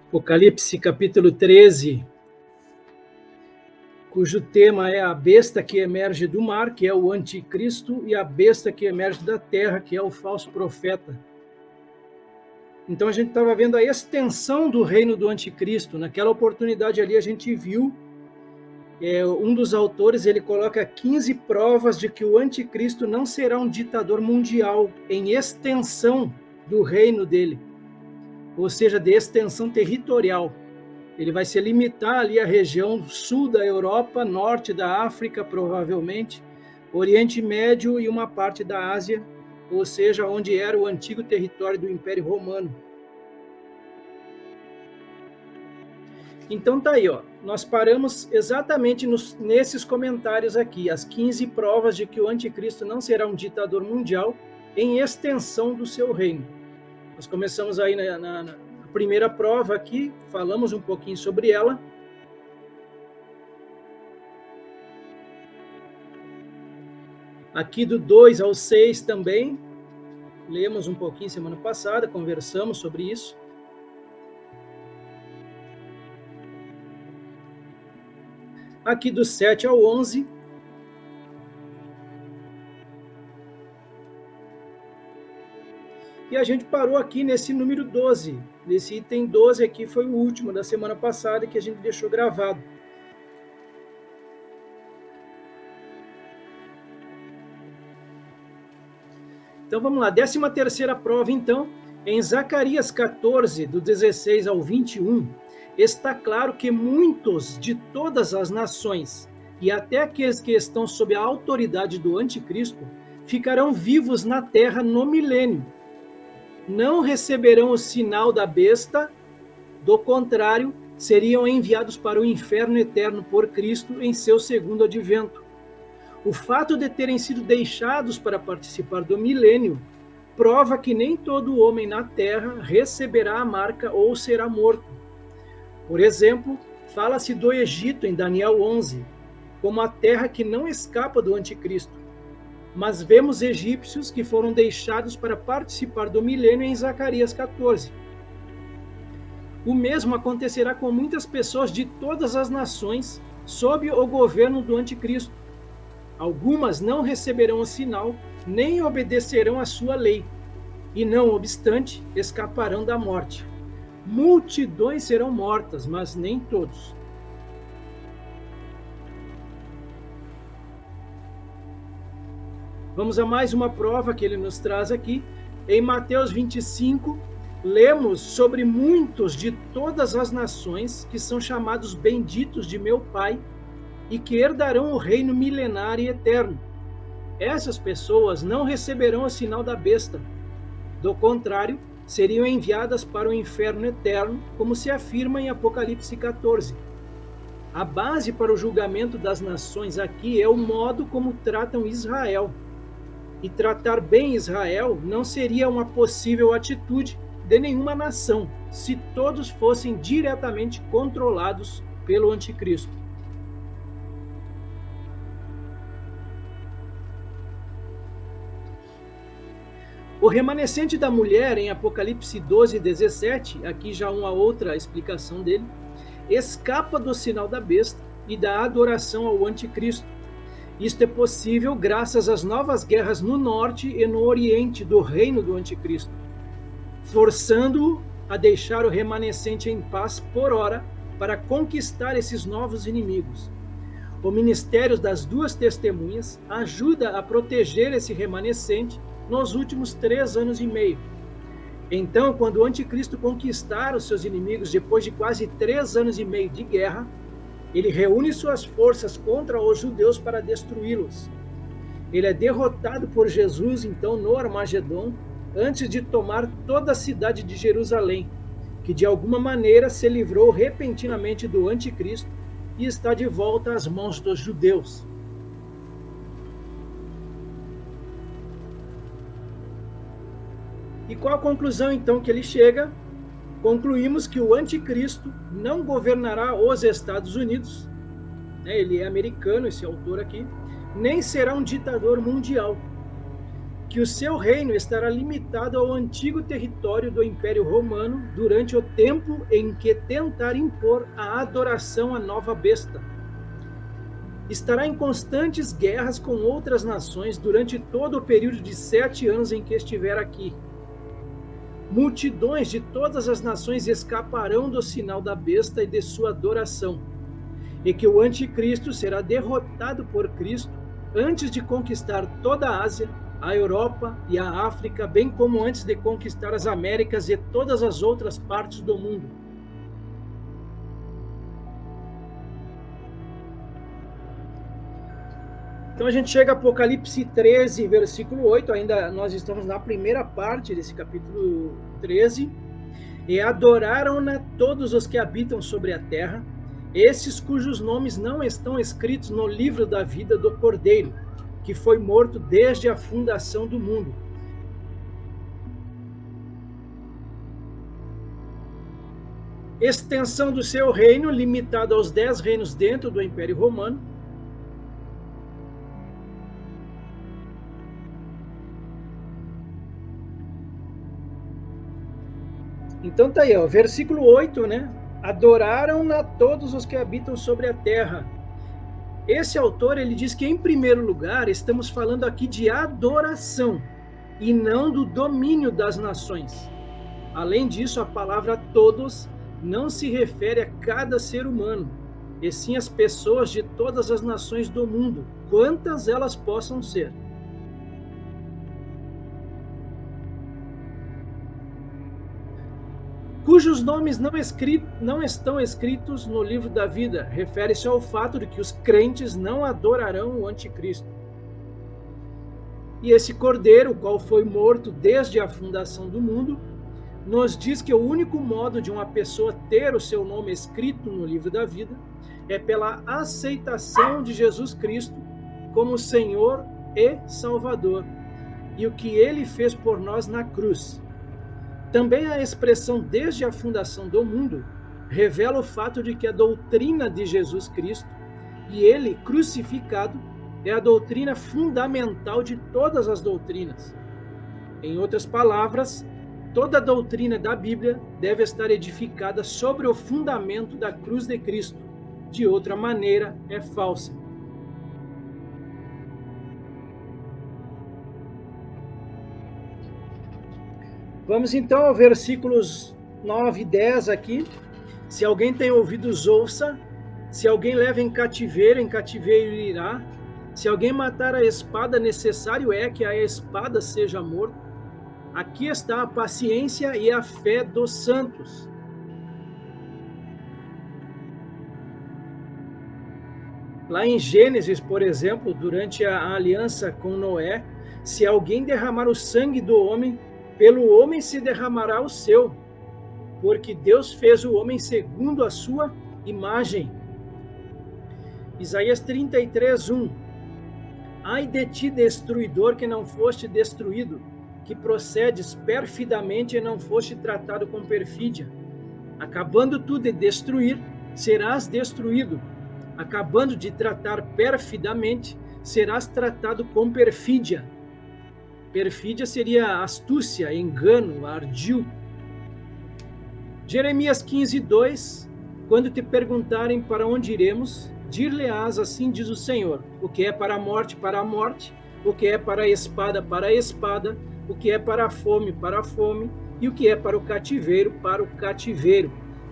Apocalipse capítulo 13, cujo tema é a besta que emerge do mar, que é o anticristo, e a besta que emerge da terra, que é o falso profeta. Então a gente estava vendo a extensão do reino do anticristo. Naquela oportunidade ali a gente viu, um dos autores ele coloca 15 provas de que o anticristo não será um ditador mundial em extensão do reino dele, ou seja, de extensão territorial. Ele vai se limitar ali à região sul da Europa, norte da África, provavelmente, Oriente Médio e uma parte da Ásia, ou seja, onde era o antigo território do Império Romano. Então tá aí, ó. Nós paramos exatamente nesses comentários aqui, as 15 provas de que o anticristo não será um ditador mundial em extensão do seu reino. Nós começamos aí na primeira prova aqui, falamos um pouquinho sobre ela. Aqui do 2 ao 6 também, lemos um pouquinho semana passada, conversamos sobre isso. Aqui do 7 ao 11. E a gente parou aqui nesse número 12. Nesse item 12 aqui foi o último da semana passada que a gente deixou gravado. Então vamos lá, 13ª prova então, em Zacarias 14, do 16 ao 21, está claro que muitos de todas as nações, e até aqueles que estão sob a autoridade do anticristo, ficarão vivos na terra no milênio. Não receberão o sinal da besta, do contrário, seriam enviados para o inferno eterno por Cristo em seu segundo advento. O fato de terem sido deixados para participar do milênio prova que nem todo homem na terra receberá a marca ou será morto. Por exemplo, fala-se do Egito em Daniel 11, como a terra que não escapa do anticristo. Mas vemos egípcios que foram deixados para participar do milênio em Zacarias 14. O mesmo acontecerá com muitas pessoas de todas as nações sob o governo do anticristo. Algumas não receberão o sinal, nem obedecerão à sua lei, e não obstante, escaparão da morte. Multidões serão mortas, mas nem todos. Vamos a mais uma prova que ele nos traz aqui. Em Mateus 25, lemos sobre muitos de todas as nações que são chamados benditos de meu Pai e que herdarão o reino milenar e eterno. Essas pessoas não receberão o sinal da besta. Do contrário, seriam enviadas para o inferno eterno, como se afirma em Apocalipse 14. A base para o julgamento das nações aqui é o modo como tratam Israel. E tratar bem Israel não seria uma possível atitude de nenhuma nação, se todos fossem diretamente controlados pelo anticristo. O remanescente da mulher, em Apocalipse 12, 17, aqui já uma outra explicação dele, escapa do sinal da besta e da adoração ao anticristo. Isto é possível graças às novas guerras no norte e no oriente do reino do anticristo, forçando-o a deixar o remanescente em paz por hora para conquistar esses novos inimigos. O ministério das duas testemunhas ajuda a proteger esse remanescente nos últimos 3 anos e meio. Então, quando o anticristo conquistar os seus inimigos depois de quase 3 anos e meio de guerra, ele reúne suas forças contra os judeus para destruí-los. Ele é derrotado por Jesus, então, no Armagedon, antes de tomar toda a cidade de Jerusalém, que de alguma maneira se livrou repentinamente do anticristo e está de volta às mãos dos judeus. E qual a conclusão, então, que ele chega? Concluímos que o anticristo não governará os Estados Unidos, ele é americano, esse autor aqui, nem será um ditador mundial. que o seu reino estará limitado ao antigo território do Império Romano durante o tempo em que tentar impor a adoração à nova besta. Estará em constantes guerras com outras nações durante todo o período de 7 anos em que estiver aqui. Multidões de todas as nações escaparão do sinal da besta e de sua adoração, e que o anticristo será derrotado por Cristo antes de conquistar toda a Ásia, a Europa e a África, bem como antes de conquistar as Américas e todas as outras partes do mundo. Então a gente chega a Apocalipse 13, versículo 8, ainda nós estamos na primeira parte desse capítulo 13. E adoraram-na todos os que habitam sobre a terra, esses cujos nomes não estão escritos no livro da vida do Cordeiro, que foi morto desde a fundação do mundo. Extensão do seu reino, limitada aos 10 reinos dentro do Império Romano. Então tá aí, ó, versículo 8, né? Adoraram-na todos os que habitam sobre a terra. Esse autor, ele diz que, em primeiro lugar, estamos falando aqui de adoração e não do domínio das nações. Além disso, a palavra todos não se refere a cada ser humano, e sim às pessoas de todas as nações do mundo, quantas elas possam ser. Cujos nomes não estão escritos no livro da vida, refere-se ao fato de que os crentes não adorarão o anticristo. E esse cordeiro, o qual foi morto desde a fundação do mundo, nos diz que o único modo de uma pessoa ter o seu nome escrito no livro da vida é pela aceitação de Jesus Cristo como Senhor e Salvador, e o que ele fez por nós na cruz. Também a expressão desde a fundação do mundo revela o fato de que a doutrina de Jesus Cristo e ele crucificado é a doutrina fundamental de todas as doutrinas. Em outras palavras, toda a doutrina da Bíblia deve estar edificada sobre o fundamento da cruz de Cristo. De outra maneira, é falsa. Vamos então ao versículos 9 e 10 aqui. Se alguém tem ouvidos, ouça. Se alguém leva em cativeiro irá. Se alguém matar a espada, necessário é que a espada seja morto. Aqui está a paciência e a fé dos santos. Lá em Gênesis, por exemplo, durante a aliança com Noé, se alguém derramar o sangue do homem, pelo homem se derramará o seu, porque Deus fez o homem segundo a sua imagem. Isaías 33, 1. Ai de ti, destruidor, que não foste destruído, que procedes perfidamente e não foste tratado com perfídia. Acabando tu de destruir, serás destruído. Acabando de tratar perfidamente, serás tratado com perfídia. Perfídia seria astúcia, engano, ardil. Jeremias 15, 2. Quando te perguntarem para onde iremos, dir-lhe-ás, assim diz o Senhor: o que é para a morte, o que é para a espada, o que é para a fome, e o que é para o cativeiro.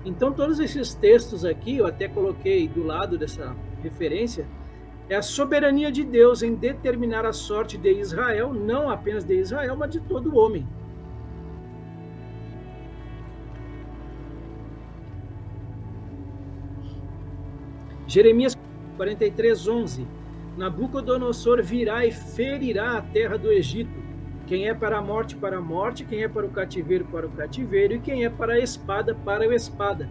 Então, todos esses textos aqui, eu até coloquei do lado dessa referência, é a soberania de Deus em determinar a sorte de Israel, não apenas de Israel, mas de todo homem. Jeremias 43, 11. Nabucodonosor virá e ferirá a terra do Egito. Quem é para a morte, quem é para o cativeiro, e quem é para a espada, para a espada.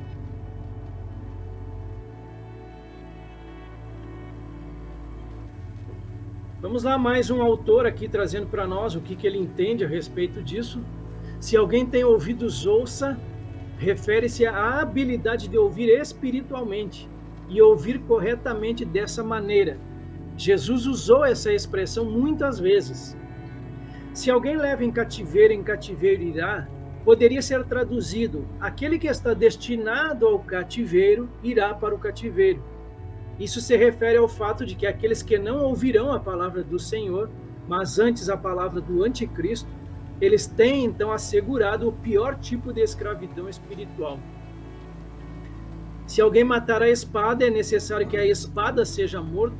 Vamos lá, mais um autor aqui trazendo para nós o que ele entende a respeito disso. Se alguém tem ouvidos, ouça. Refere-se à habilidade de ouvir espiritualmente e ouvir corretamente dessa maneira. Jesus usou essa expressão muitas vezes. Se alguém leva em cativeiro irá, poderia ser traduzido: aquele que está destinado ao cativeiro irá para o cativeiro. Isso se refere ao fato de que aqueles que não ouvirão a palavra do Senhor, mas antes a palavra do anticristo, eles têm então assegurado o pior tipo de escravidão espiritual. Se alguém matar a espada, é necessário que a espada seja morta.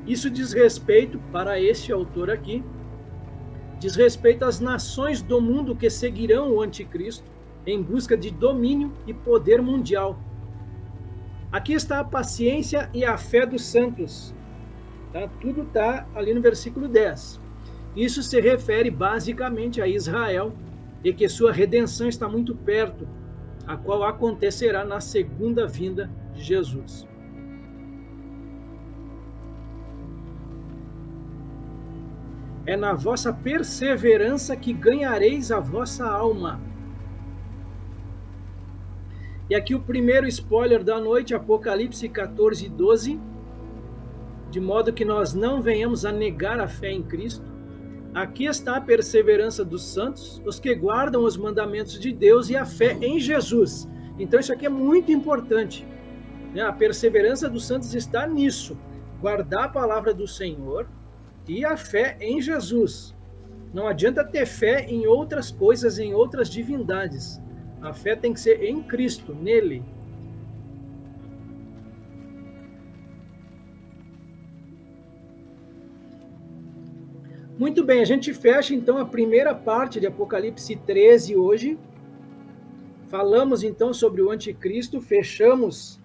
Isso diz respeito, para este autor aqui, diz respeito às nações do mundo que seguirão o anticristo em busca de domínio e poder mundial. Aqui está a paciência e a fé dos santos. Tá? Tudo está ali no versículo 10. Isso se refere basicamente a Israel e que sua redenção está muito perto, a qual acontecerá na segunda vinda de Jesus. É na vossa perseverança que ganhareis a vossa alma. E aqui o primeiro spoiler da noite, Apocalipse 14, 12. De modo que nós não venhamos a negar a fé em Cristo. Aqui está a perseverança dos santos, os que guardam os mandamentos de Deus e a fé em Jesus. Então isso aqui é muito importante. A perseverança dos santos está nisso. Guardar a palavra do Senhor e a fé em Jesus. Não adianta ter fé em outras coisas, em outras divindades. A fé tem que ser em Cristo, nele. Muito bem, a gente fecha então a primeira parte de Apocalipse 13 hoje. Falamos então sobre o anticristo, fechamos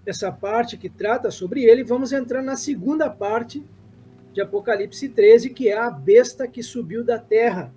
essa parte que trata sobre ele. Vamos entrar na segunda parte de Apocalipse 13, que é a besta que subiu da terra.